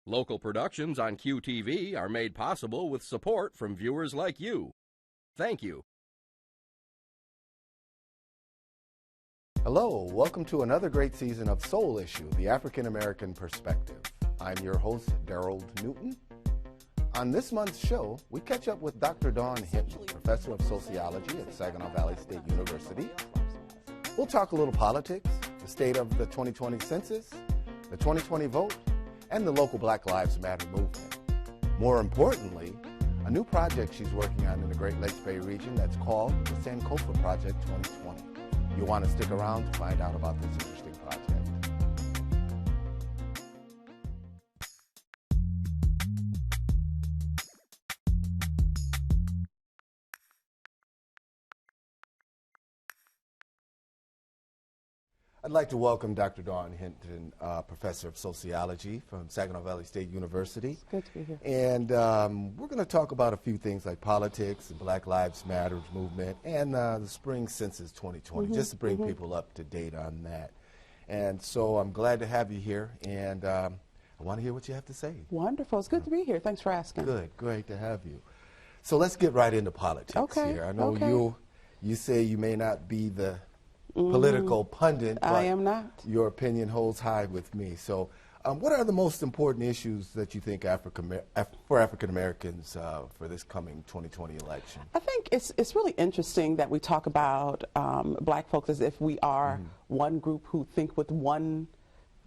Local productions on QTV are made possible with support from viewers like you. Thank you. Hello, welcome to another great season of Soul Issue, the African American Perspective. I'm your host, Daryl Newton. On this month's show, we catch up with Dr. Dawn Hinton, professor of sociology at Saginaw Valley State University. We'll talk a little politics, the state of the 2020 census, the 2020 vote, and the local Black Lives Matter movement. More importantly, a new project she's working on in the Great Lakes Bay region that's called the Sankofa Project 2020. You'll want to stick around to find out about this interesting project. I'd like to welcome Dr. Dawn Hinton, professor of sociology from Saginaw Valley State University. It's good to be here. And we're going to talk about a few things like politics, the Black Lives Matter movement, and the spring census 2020, just to bring people up to date on that. And so I'm glad to have you here, and I want to hear what you have to say. Wonderful. It's good to be here. Thanks for asking. Good. Great to have you. So let's get right into politics here. I know you say you may not be the political pundit, but I am not. Your opinion holds high with me. So what are the most important issues that you think for African Americans for this coming 2020 election? I think it's really interesting that we talk about Black folks as if we are one group who think with one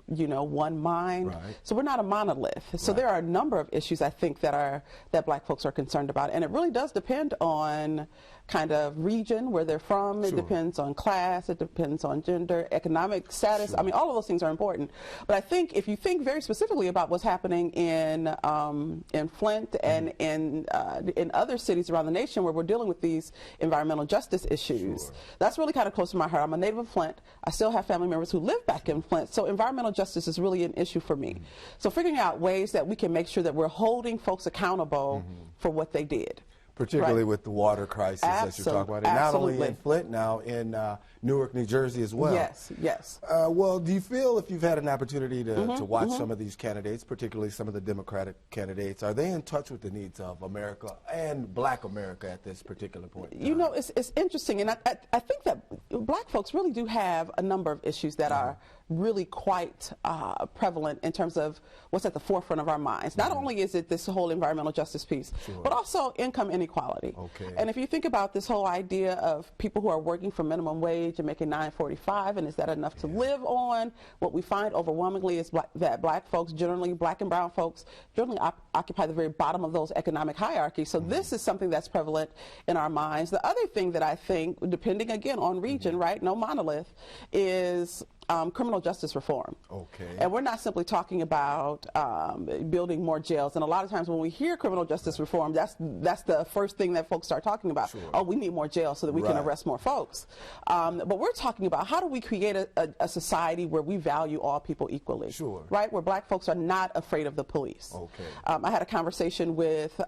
mind. Right. So we're not a monolith. So there are a number of issues I think that Black folks are concerned about, and it really does depend on kind of region where they're from. It depends on class. It depends on gender, economic status. I mean, all of those things are important. But I think if you think very specifically about what's happening in Flint and in other cities around the nation where we're dealing with these environmental justice issues, that's really kind of close to my heart. I'm a native of Flint. I still have family members who live back in Flint. So environmental justice is really an issue for me. So figuring out ways that we can make sure that we're holding folks accountable for what they did. Particularly with the water crisis that you're talking about. And not only in Flint now, in Newark, New Jersey as well. Yes, yes. Well, do you feel, if you've had an opportunity to watch some of these candidates, particularly some of the Democratic candidates, are they in touch with the needs of America and Black America at this particular point? You know, it's interesting, and I think that Black folks really do have a number of issues that are really quite prevalent in terms of what's at the forefront of our minds. Not only is it this whole environmental justice piece, but also income inequality. And if you think about this whole idea of people who are working for minimum wage and making $9.45, and is that enough to live on? What we find overwhelmingly is that Black folks, generally Black and brown folks, generally occupy the very bottom of those economic hierarchies. So this is something that's prevalent in our minds. The other thing that I think, depending again on region, right, no monolith, is criminal justice reform. And we're not simply talking about building more jails. And a lot of times when we hear criminal justice reform, that's the first thing that folks start talking about. Oh, we need more jails so that we can arrest more folks. But we're talking about how do we create a society where we value all people equally, right? Where Black folks are not afraid of the police. I had a conversation with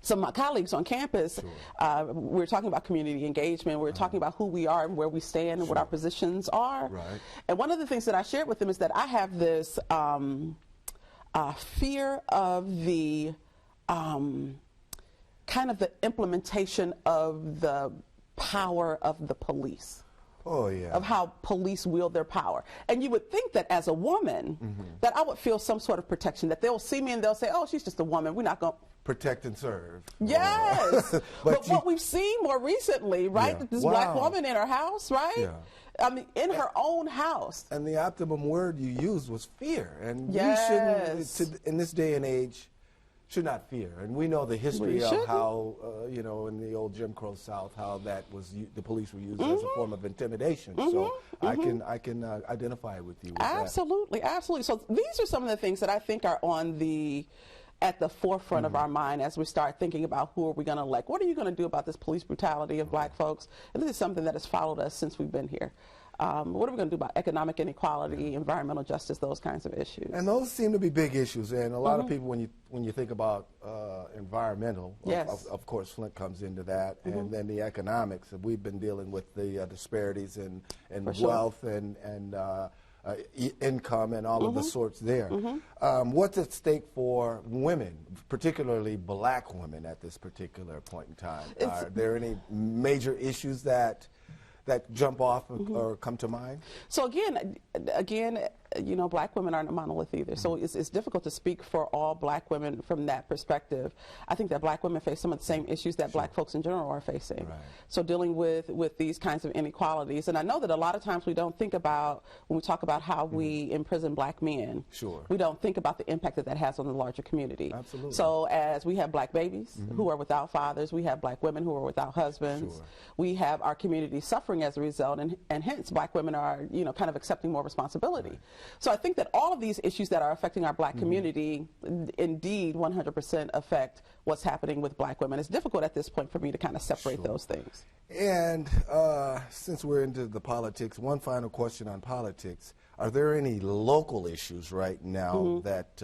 some of my colleagues on campus. We were talking about community engagement. We were talking about who we are and where we stand and what our positions are. And one of the things that I shared with them is that I have this fear of the kind of the implementation of the power of the police. Of how police wield their power. And you would think that as a woman, that I would feel some sort of protection, that they'll see me and they'll say, oh, she's just a woman, we're not going to protect and serve. Yes. but what we've seen more recently, right, this Black woman in her house, right? I mean, in her own house. And the optimum word you used was fear. And you shouldn't, in this day and age, should not fear. And we know the history of how, you know, in the old Jim Crow South, how that was, the police were used as a form of intimidation. So I can identify with you with that. Absolutely. So these are some of the things that I think are at the forefront of our mind as we start thinking about who are we going to elect. What are you going to do about this police brutality of Black folks? And this is something that has followed us since we've been here. What are we going to do about economic inequality, environmental justice, those kinds of issues? And those seem to be big issues. And a lot of people, when you think about environmental, of course, Flint comes into that, and then the economics. We've been dealing with the disparities in wealth and income and all of the sorts there. What's at stake for women, particularly black women, at this particular point in time? Are there any major issues that jump off or come to mind? So again, you know, black women aren't a monolith either. So it's difficult to speak for all black women from that perspective. I think that black women face some of the same issues that black folks in general are facing. Right. So dealing with these kinds of inequalities. And I know that a lot of times we don't think about, when we talk about how we imprison black men, we don't think about the impact that that has on the larger community. Absolutely. So as we have black babies who are without fathers, we have black women who are without husbands, we have our community suffering as a result, and hence black women are, you know, kind of accepting more responsibility. Right. So I think that all of these issues that are affecting our black community indeed 100% affect what's happening with black women. It's difficult at this point for me to kind of separate those things. And since we're into the politics, one final question on politics. Are there any local issues right now that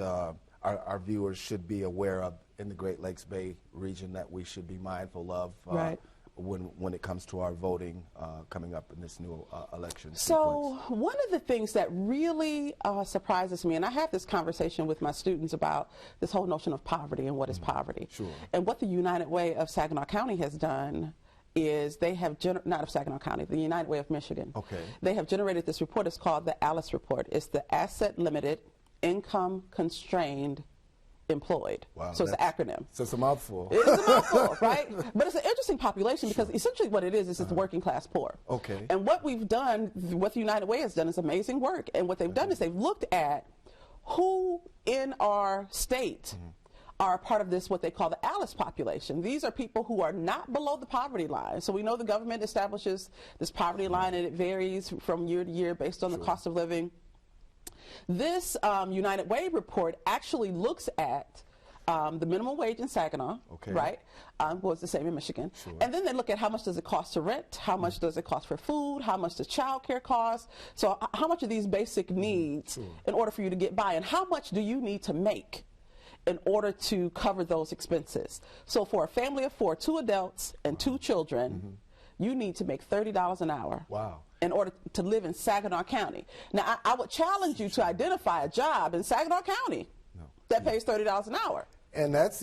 our viewers should be aware of in the Great Lakes Bay region that we should be mindful of when it comes to our voting coming up in this new election So sequence? one of the things that really surprises me, and I have this conversation with my students about this whole notion of poverty and what is poverty. And what the United Way of Saginaw County has done is they have, not of Saginaw County, the United Way of Michigan. They have generated this report. It's called the ALICE report. It's the Asset Limited, Income Constrained Employed. Wow, so it's an acronym. So it's a mouthful. It's a mouthful, right? But it's an interesting population because essentially what it is it's the working class poor. And what we've done, what the United Way has done is amazing work. And what they've done is they've looked at who in our state are a part of this, what they call the ALICE population. These are people who are not below the poverty line. So we know the government establishes this poverty line, and it varies from year to year based on the cost of living. This United Way report actually looks at the minimum wage in Saginaw, right? Well, it's the same in Michigan. And then they look at how much does it cost to rent, how much does it cost for food, how much does childcare cost, so how much of these basic needs in order for you to get by, and how much do you need to make in order to cover those expenses. So for a family of 4, 2 adults and 2 children, you need to make $30 an hour. In order to live in Saginaw County. Now, I would challenge you to identify a job in Saginaw County that pays $30 an hour. And that's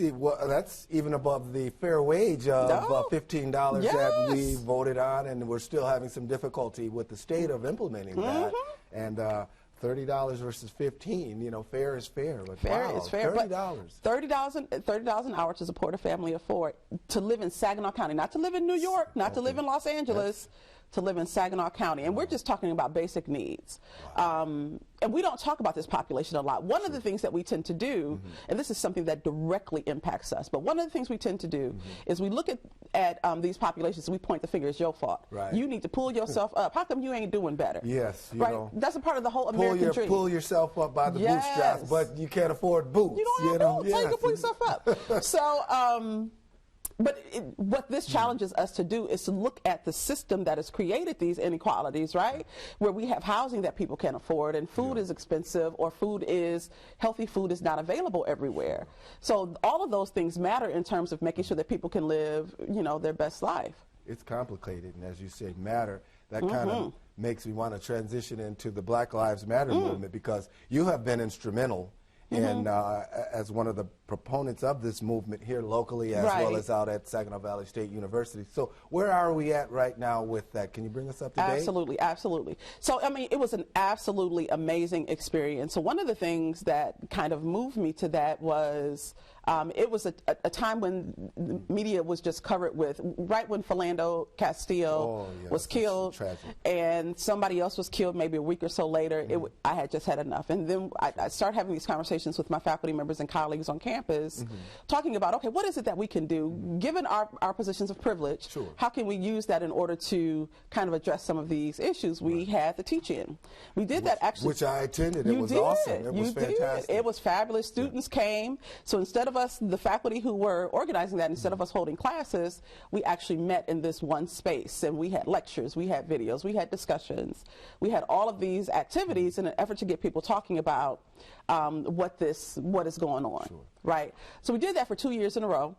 even above the fair wage of $15 that we voted on, and we're still having some difficulty with the state of implementing that. And $30 versus $15, you know, fair is fair. But fair is fair. $30. $30 an hour to support a family of 4 to live in Saginaw County, not to live in New York, not to live in Los Angeles. To live in Saginaw County, and we're just talking about basic needs. And we don't talk about this population a lot. One of the things that we tend to do, and this is something that directly impacts us, but one of the things we tend to do is we look at these populations and we point the finger, it's your fault. You need to pull yourself up. How come you ain't doing better? You know, that's a part of the whole American dream. Pull yourself up by the bootstraps, but you can't afford boots. You don't have boots, so you can pull yourself up. So, what this challenges us to do is to look at the system that has created these inequalities, right? Where we have housing that people can't afford, and food is expensive, or healthy food is not available everywhere. So all of those things matter in terms of making sure that people can live, you know, their best life. It's complicated, and as you say, matter. That kind of makes me want to transition into the Black Lives Matter movement, because you have been instrumental and as one of the proponents of this movement here locally, as well as out at Saginaw Valley State University. So where are we at right now with that? Can you bring us up to date? Absolutely, absolutely. So, I mean, it was an absolutely amazing experience. So one of the things that kind of moved me to that was it was a time when the media was just covered with, right when Philando Castillo was killed, and somebody else was killed maybe a week or so later, I had just had enough. And then I started having these conversations with my faculty members and colleagues on campus, talking about, okay, what is it that we can do, given our positions of privilege, how can we use that in order to kind of address some of these issues? We had the teach-in. We did that actually. Which I attended. It was awesome. It was fantastic. It was fabulous. Students came. So instead of us, the faculty who were organizing that, instead of us holding classes, we actually met in this one space, and we had lectures, we had videos, we had discussions, we had all of these activities in an effort to get people talking about what is going on, right? So we did that for 2 years in a row.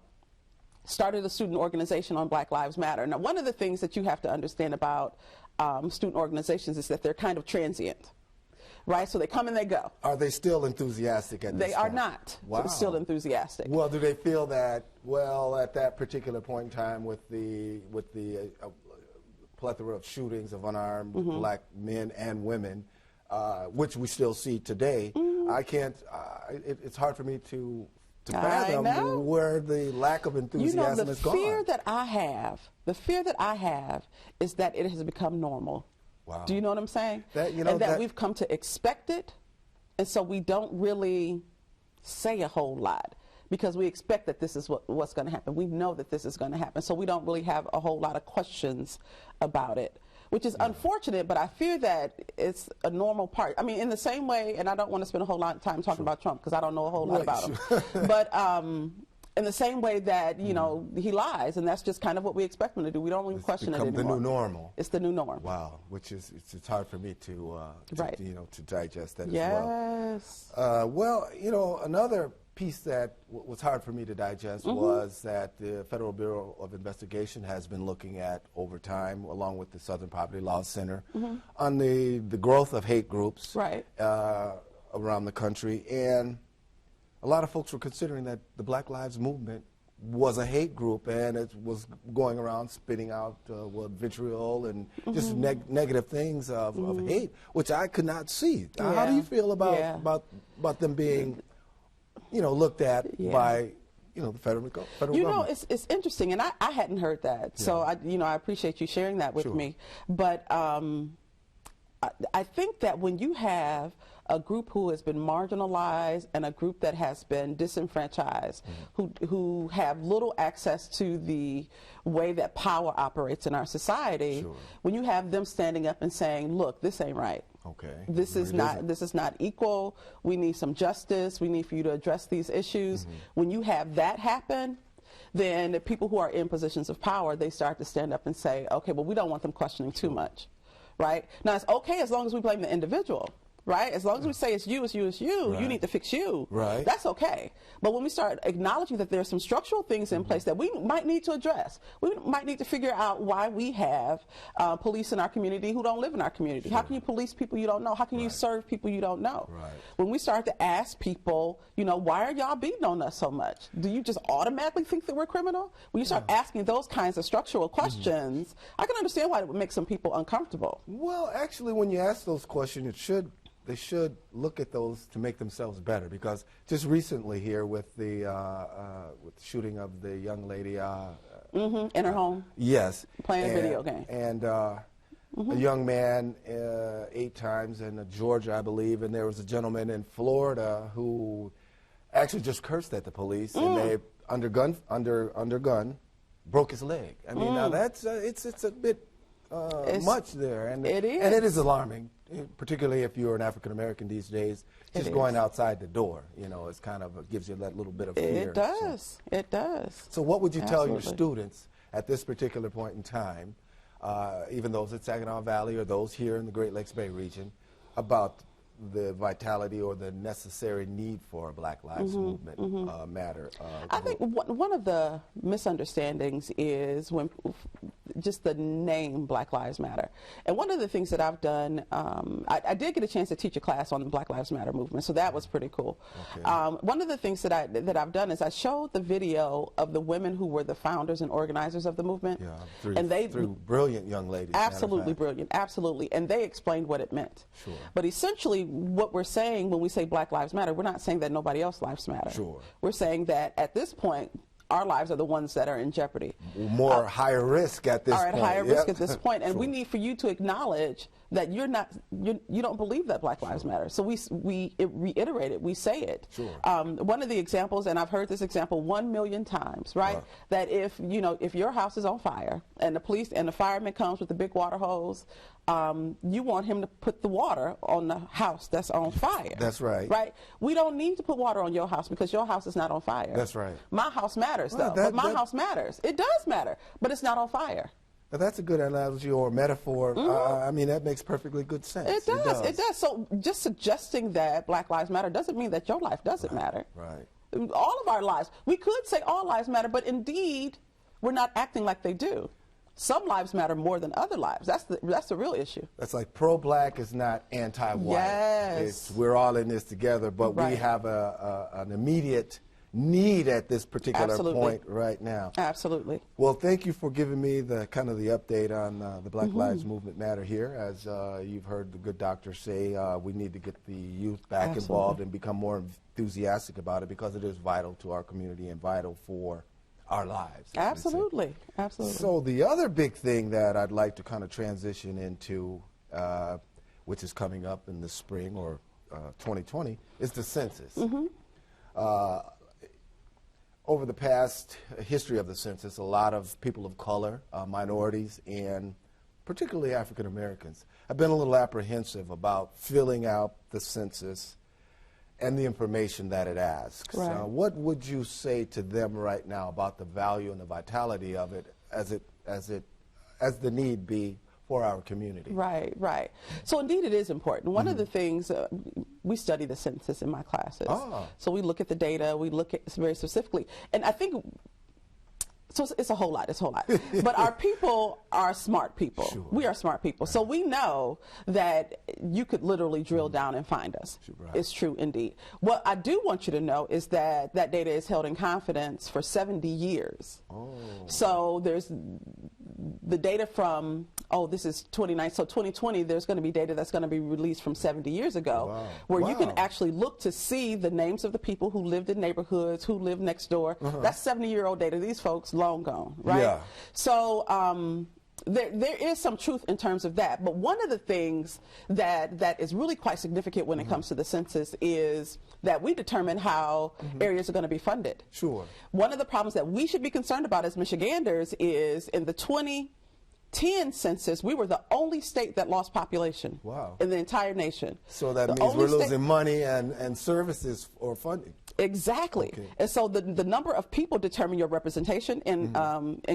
Started a student organization on Black Lives Matter. Now, one of the things that you have to understand about student organizations is that they're kind of transient. right? So they come and they go. Are they still enthusiastic at this They point? are not Wow. still enthusiastic. Well, do they feel that, well, at that particular point in time with the plethora of shootings of unarmed black men and women, which we still see today, I can't, it's hard for me to fathom where the lack of enthusiasm is gone. The fear that I have is that it has become normal. Wow. Do you know what I'm saying? And that we've come to expect it, and so we don't really say a whole lot because we expect that this is what's going to happen. We know that this is going to happen, so we don't really have a whole lot of questions about it, which is unfortunate, but I fear that it's a normal part. I mean, in the same way, and I don't want to spend a whole lot of time talking about Trump because I don't know a whole lot about him, but in the same way that, you know, he lies, and that's just kind of what we expect him to do. We don't even question it anymore. It's become the new normal. It's the new norm. Wow, which is, it's hard for me to you know, to digest that yes. as well. Well, you know, another piece that was hard for me to digest was that the Federal Bureau of Investigation has been looking at over time, along with the Southern Poverty Law Center, on the growth of hate groups around the country. And a lot of folks were considering that the Black Lives Movement was a hate group, and it was going around spitting out vitriol and just negative things of hate, which I could not see. How do you feel about them being, you know, looked at by, you know, the federal government? You know, it's interesting, and I hadn't heard that, so I appreciate you sharing that with me. But I think that when you have a group who has been marginalized and a group that has been disenfranchised, who have little access to the way that power operates in our society, when you have them standing up and saying, look, this ain't right. Okay. This is not equal. We need some justice. We need for you to address these issues. When you have that happen, then the people who are in positions of power, they start to stand up and say, okay, well, we don't want them questioning too much. Right? Now, it's okay as long as we blame the individual. Right? As long as we say it's you, you need to fix you. Right. That's okay. But when we start acknowledging that there's some structural things in place that we might need to address, we might need to figure out why we have police in our community who don't live in our community. How can you police people you don't know? How can you serve people you don't know? Right. When we start to ask people, you know, why are y'all beating on us so much? Do you just automatically think that we're criminal? When you start asking those kinds of structural questions, I can understand why it would make some people uncomfortable. Well, actually, when you ask those questions, they should look at those to make themselves better, because just recently here with the shooting of the young lady in her home, yes, playing a video game, and a young man 8 times in Georgia, I believe, and there was a gentleman in Florida who actually just cursed at the police, and they under gun broke his leg. I mean, now that's it's a bit much there, and it is, and it is alarming, particularly if you're an African American these days. Just going outside the door, you know, it's kind of gives you that little bit of fear. It does. It does. So what would you tell your students at this particular point in time, even those at Saginaw Valley or those here in the Great Lakes Bay region, about the vitality or the necessary need for a Black Lives Movement matter? I think one of the misunderstandings is when just the name Black Lives Matter. And one of the things that I've done, I did get a chance to teach a class on the Black Lives Matter movement, so that was pretty cool. Okay. One of the things that I've done is I showed the video of the women who were the founders and organizers of the movement. Yeah, and they through brilliant young ladies. Absolutely brilliant, absolutely. And they explained what it meant. Sure. But essentially what we're saying when we say Black Lives Matter, we're not saying that nobody else's lives matter. Sure. We're saying that at this point, our lives are the ones that are in jeopardy. More higher risk at this point. Are at higher risk at this point. And we need for you to acknowledge that you don't believe that Black Lives Matter. So we reiterate it, we say it. Sure. One of the examples, and I've heard this example 1 million times, right? Wow. That if your house is on fire and the police and the fireman comes with the big water hose, you want him to put the water on the house that's on fire. That's right. Right? We don't need to put water on your house because your house is not on fire. That's right. My house matters, though. But my house matters. It does matter, but it's not on fire. Now, that's a good analogy or metaphor. I mean, that makes perfectly good sense. It does. It does. So just suggesting that Black Lives Matter doesn't mean that your life doesn't matter. Right. All of our lives. We could say all lives matter, but indeed, we're not acting like they do. some lives matter more than other lives. That's the real issue. That's like pro-black is not anti-white. Yes. We're all in this together, but we have an immediate need at this particular point right now. Absolutely. Well, thank you for giving me the kind of the update on the Black Lives Movement matter here. As you've heard the good doctor say, we need to get the youth back involved and become more enthusiastic about it, because it is vital to our community and vital for our lives. Absolutely. Absolutely. So the other big thing that I'd like to kind of transition into, which is coming up in the spring or 2020, is the census. Over the past history of the census, a lot of people of color, minorities, and particularly African Americans have been a little apprehensive about filling out the census and the information that it asks. Right. What would you say to them right now about the value and the vitality of it as the need be for our community? Right, right. So indeed it is important. One of the things, we study the census in my classes. So we look at the data, we look at very specifically, and I think, so it's a whole lot, but our people are smart people. Sure. We are smart people. So we know that you could literally drill down and find us. Right. It's true indeed. What I do want you to know is that that data is held in confidence for 70 years. So there's the data from, this is 29, so 2020, there's going to be data that's going to be released from 70 years ago, where you can actually look to see the names of the people who lived in neighborhoods, who lived next door. That's 70-year-old data. These folks long gone, right? Yeah. So there is some truth in terms of that. But one of the things that is really quite significant when it comes to the census is that we determine how areas are going to be funded. Sure. One of the problems that we should be concerned about as Michiganders is in the 2010 census, we were the only state that lost population in the entire nation. So that means we're losing money and services or funding. Exactly. Okay. And so the number of people determine your representation in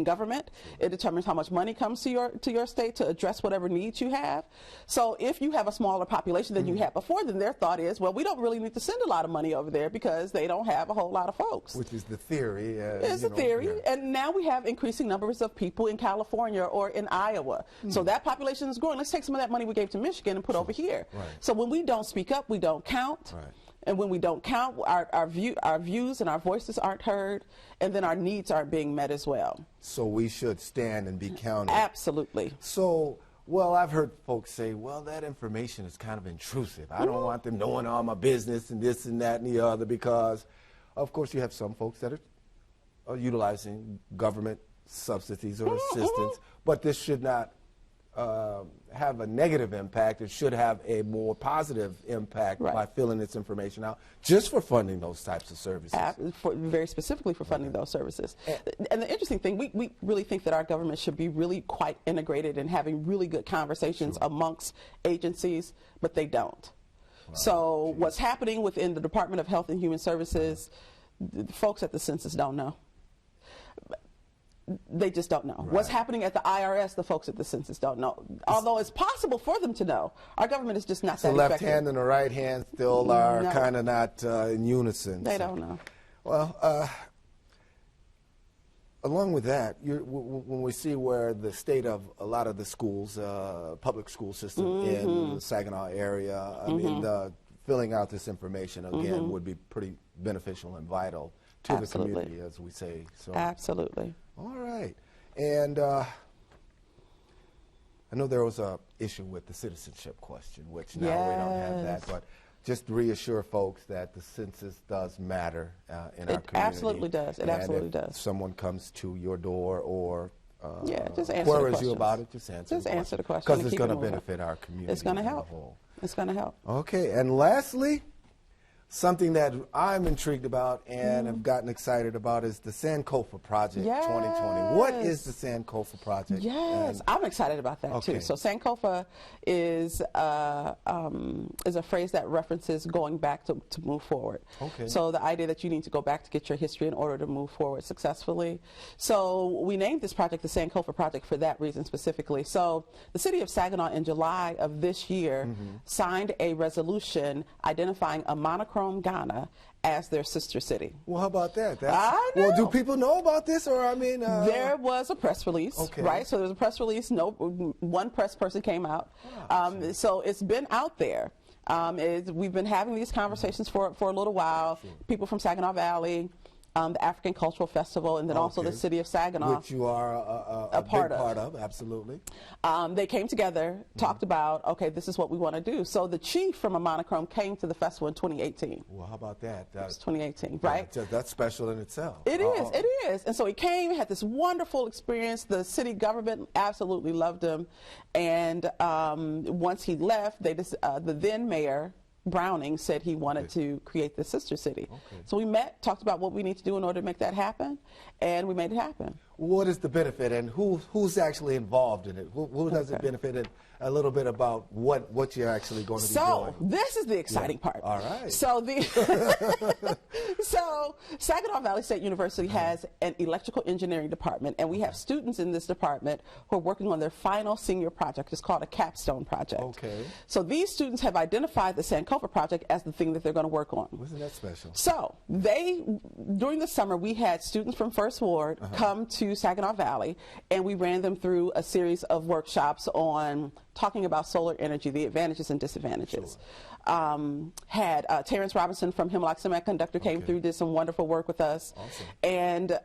government. It determines how much money comes to your state to address whatever needs you have. So if you have a smaller population than you had before, then their thought is, well, we don't really need to send a lot of money over there because they don't have a whole lot of folks. Which is the theory. It's a theory. Yeah. And now we have increasing numbers of people in California or in Iowa. So that population is growing. Let's take some of that money we gave to Michigan and put over here. Right. So when we don't speak up, we don't count. Right. And when we don't count, our views and our voices aren't heard, and then our needs aren't being met as well. So we should stand and be counted. Absolutely. So, well, I've heard folks say, well, that information is kind of intrusive. I don't want them knowing all my business and this and that and the other, because, of course, you have some folks that are utilizing government subsidies or assistance, but this should not have a negative impact. It should have a more positive impact by filling this information out, just for funding those types of services. Very specifically for funding those services. And the interesting thing, we really think that our government should be really quite integrated and having really good conversations amongst agencies, but they don't. So what's happening within the Department of Health and Human Services, the folks at the census don't know. They just don't know. What's happening at the IRS, the folks at the census don't know. Although it's possible for them to know. Our government is just not that effective. The left hand and the right hand still are kind of not in unison. They don't know. Well, along with that, when we see where the state of a lot of the schools, public school system in the Saginaw area, I mean, filling out this information, again, would be pretty beneficial and vital to the community, as we say. So. Absolutely. All right. And I know there was an issue with the citizenship question, which now we don't have that, but just to reassure folks that the census does matter in our community. It absolutely does. It absolutely does. If someone comes to your door or just answer queries you about it, just answer the question. Because it's going to benefit our community. It's going to help. It's going to help. Okay. And lastly, something that I'm intrigued about and have gotten excited about is the Sankofa Project 2020. What is the Sankofa Project? Yes, I'm excited about that too. So Sankofa is a phrase that references going back to move forward. So the idea that you need to go back to get your history in order to move forward successfully. So we named this project the Sankofa Project for that reason specifically. So the city of Saginaw in July of this year signed a resolution identifying a monochrome monochrome Ghana as their sister city. Well, how about that? I know. Well, do people know about this, or I mean? There was a press release, okay. right? So there was a press release. No, one press person came out. So it's been out there. We've been having these conversations for a little while. Sure. People from Saginaw Valley, the African Cultural Festival, and then also the city of Saginaw. Which you are a part big of. part of, absolutely. They came together, talked about, okay, this is what we want to do. So the chief from a monochrome came to the festival in 2018. Well, how about that? It was 2018, right? Yeah, that's special in itself. It is. And so he came, had this wonderful experience. The city government absolutely loved him. And once he left, the then mayor, Browning, said he wanted to create the sister city. Okay. So we met, talked about what we need to do in order to make that happen, and we made it happen. What is the benefit, and who's actually involved in it? Who does it benefit? And a little bit about what you're actually going to be doing. So this is the exciting part. All right. So so Saginaw Valley State University has an electrical engineering department, and we have students in this department who are working on their final senior project. It's called a capstone project. Okay. So these students have identified the Sankofa project as the thing that they're going to work on. Wasn't that special? So during the summer, we had students from First Ward come to Saginaw Valley, and we ran them through a series of workshops on talking about solar energy, the advantages and disadvantages. Sure. Had Terrence Robinson from Hemlock Semiconductor came through, did some wonderful work with us. Awesome. And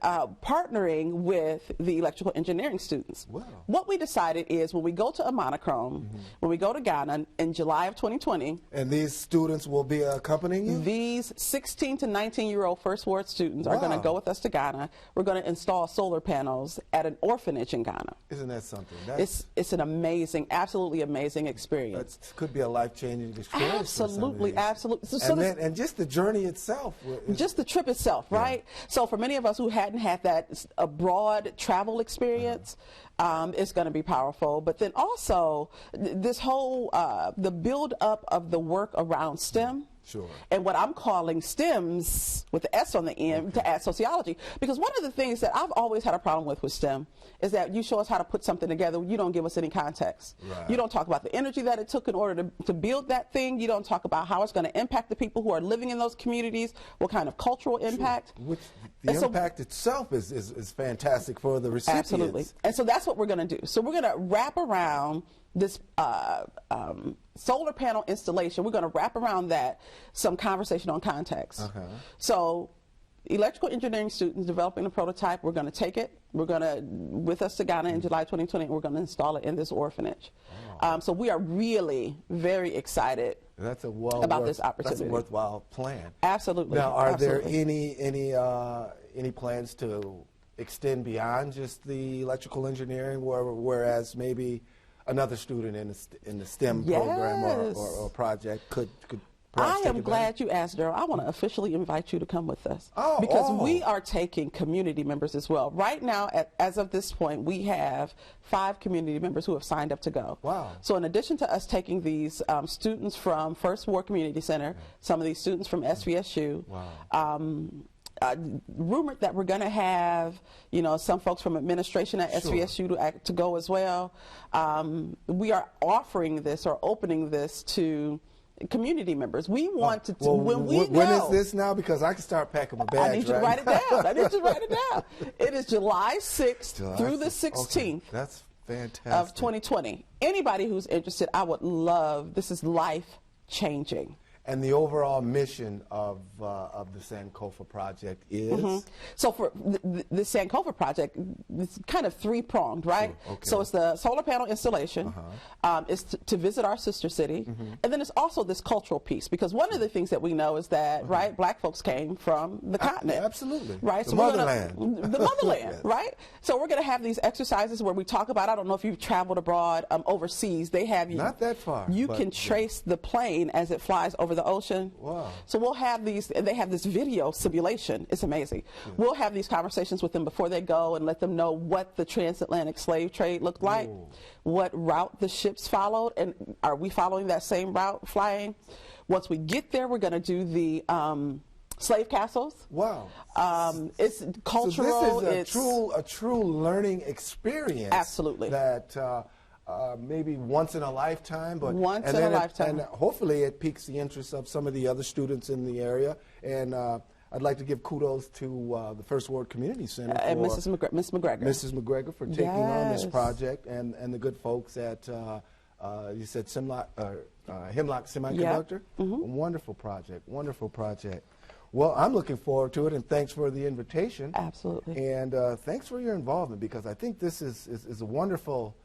partnering with the electrical engineering students. Wow. What we decided is when we go to a monochrome, when we go to Ghana in July of 2020. And these students will be accompanying you? These 16 to 19-year-old First Ward students are going to go with us to Ghana. We're going to install solar panels at an orphanage in Ghana. Isn't that something? It's an amazing, absolutely amazing experience. That could be a life-changing experience. Absolutely, absolutely. And just the journey itself. Just the trip itself, right? So for many of us who hadn't had that abroad travel experience, it's going to be powerful. But then also this whole, the build up of the work around STEM. Sure. And what I'm calling STEMs with the S on the end to add sociology. Because one of the things that I've always had a problem with STEM is that you show us how to put something together, you don't give us any context. Right. You don't talk about the energy that it took in order to build that thing. You don't talk about how it's going to impact the people who are living in those communities, what kind of cultural impact. Which the impact itself is fantastic for the recipients. Absolutely. And so that's what we're going to do. So we're going to wrap around this solar panel installation. We're going to wrap around that some conversation on context. So electrical engineering students developing a prototype, we're going to take it, we're going to, with us to Ghana in July 2020, we're going to install it in this orphanage. So we are really very excited about this opportunity. That's a worthwhile plan. Absolutely. Now, are there any plans to extend beyond just the electrical engineering, whereas maybe another student in the STEM program or project could perhaps I am glad you asked, Daryl. I want to officially invite you to come with us. Because we are taking community members as well. Right now, as of this point, we have 5 community members who have signed up to go. Wow. So in addition to us taking these students from First Ward Community Center, some of these students from SVSU, rumored that we're going to have, some folks from administration at SVSU to go as well. We are offering this or opening this to community members. We want to, when is this now? Because I can start packing my bags. I need you to write it down. I need you to write it down. It is July 6th through the 16th. That's fantastic. Of 2020. Anybody who's interested, I would love, this is life-changing. And the overall mission of the Sankofa project is? So for the Sankofa project, it's kind of 3-pronged, right? Sure. So it's the solar panel installation, it's to visit our sister city, and then it's also this cultural piece, because one of the things that we know is that, right, black folks came from the continent. Absolutely. Right? The motherland. The motherland, right? So we're going to have these exercises where we talk about, I don't know if you've traveled abroad overseas, they have you. Not that far. You can trace the plane as it flies over the ocean. Wow. So we'll have these, and they have this video simulation. It's amazing. Yeah. We'll have these conversations with them before they go and let them know what the transatlantic slave trade looked like, what route the ships followed, and are we following that same route flying? Once we get there, we're going to do the slave castles. Wow. It's cultural. So this is a true learning experience. Absolutely. That maybe once in a lifetime, but Once in a lifetime. And hopefully it piques the interest of some of the other students in the area. And I'd like to give kudos to the First Ward Community Center And for Miss McGregor. Mrs. McGregor for taking on this Yes. project, and the good folks at you said Hemlock Semiconductor. Wonderful project, wonderful project. Well, I'm looking forward to it, and thanks for the invitation. Absolutely. And thanks for your involvement, because I think this is a wonderful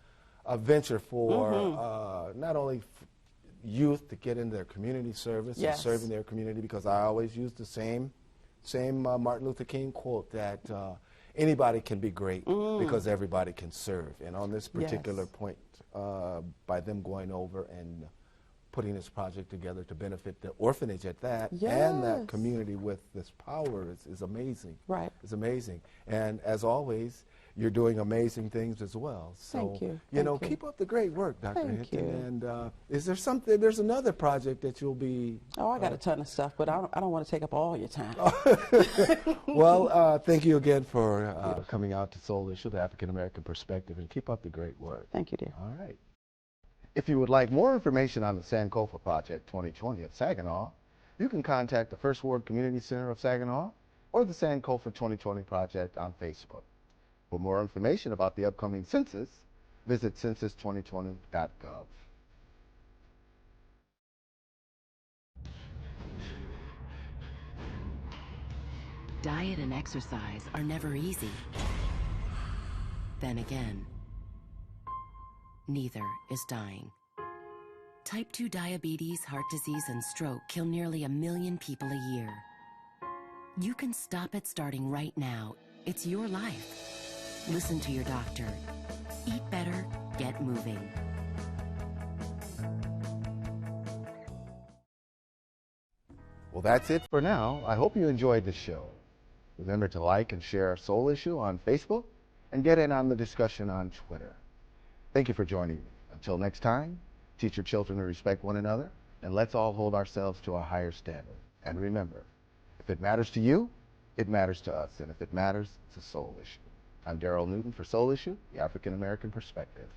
venture for not only youth to get into their community service Yes. and serving their community, because I always use the same Martin Luther King quote that anybody can be great because everybody can serve. And on this particular Yes. point, by them going over and putting this project together to benefit the orphanage at that and that Yes. community with this power is amazing. Right. It's amazing. And as always, you're doing amazing things as well. So, Thank you. You know, Thank you. keep up the great work, Dr. Thank Hinton. you. And is there something, there's another project that you'll be... Oh, I got a ton of stuff, but I don't want to take up all your time. Well, thank you again for coming out to Soul Issue, the African American Perspective, and keep up the great work. Thank you, dear. All right. If you would like more information on the Sankofa Project 2020 of Saginaw, you can contact the First Ward Community Center of Saginaw or the Sankofa 2020 Project on Facebook. For more information about the upcoming census, visit census2020.gov. Diet and exercise are never easy. Then again, neither is dying. Type 2 diabetes, heart disease, and stroke kill nearly 1 million people a year. You can stop it starting right now. It's your life. Listen to your doctor. Eat better, get moving. Well, that's it for now. I hope you enjoyed the show. Remember to like and share Soul Issue on Facebook and get in on the discussion on Twitter. Thank you for joining me. Until next time, teach your children to respect one another, and let's all hold ourselves to a higher standard. And remember, if it matters to you, it matters to us. And if it matters, it's a Soul Issue. I'm Daryl Newton for Soul Issue, the African American Perspective.